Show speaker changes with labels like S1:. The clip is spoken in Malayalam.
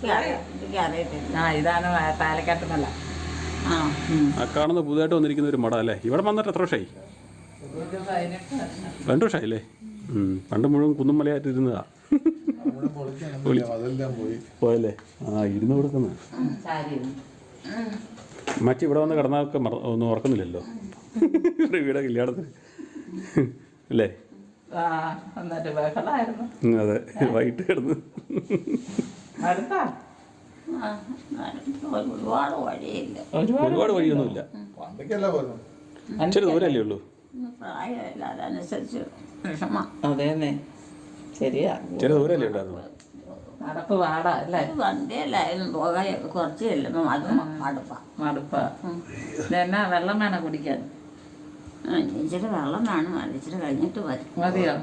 S1: എനിക്കറിയത്തില്ല.
S2: ഇതാണ് പാലക്കാട്ട് മല.
S3: ആ കാണുന്ന പുതുതായിട്ട് വന്നിരിക്കുന്ന ഒരു മഠം അല്ലേ? ഇവിടെ വന്നിട്ട് എത്ര വർഷമായി? 2 വർഷമായില്ലേ? പണ്ട് മുഴുവൻ കുന്നും മലയായിട്ട് ഇരുന്നതാ. പോയല്ലേ? ഇരുന്ന് കൊടുക്കുന്ന മച്ചി ഇവിടെ വന്ന് കിടന്നൊക്കെ ഒന്നും ഓർക്കുന്നില്ലല്ലോ. വീടെ കല്യാണത്തിന് അല്ലേ? അതെ, വൈകിട്ട് കിടന്ന്
S1: ഒരുപാട് വഴിയില്ല.
S3: ഒരുപാട് വഴിയൊന്നുമില്ല. ഇച്ചിരി ദൂരല്ലേ ഉള്ളൂ.
S1: പ്രായമല്ല, അതനുസരിച്ച് വിഷമം.
S2: അതേന്നെ, ശരിയാ.
S3: ഇച്ചിരി ദൂരല്ലേ ഉണ്ടായിരുന്നു.
S2: നടപ്പ് പാടാ അല്ലേ?
S1: വണ്ടിയല്ലായാലും പോകാൻ കുറച്ച് ചെല്ലുമ്പോൾ അത്
S2: മടുപ്പാ. എന്നാ വെള്ളം വേണം കുടിക്കാൻ?
S1: ഇച്ചിരി വെള്ളം വേണം. ഇച്ചിരി കഴിഞ്ഞിട്ട് വരും.
S2: മതിയോ?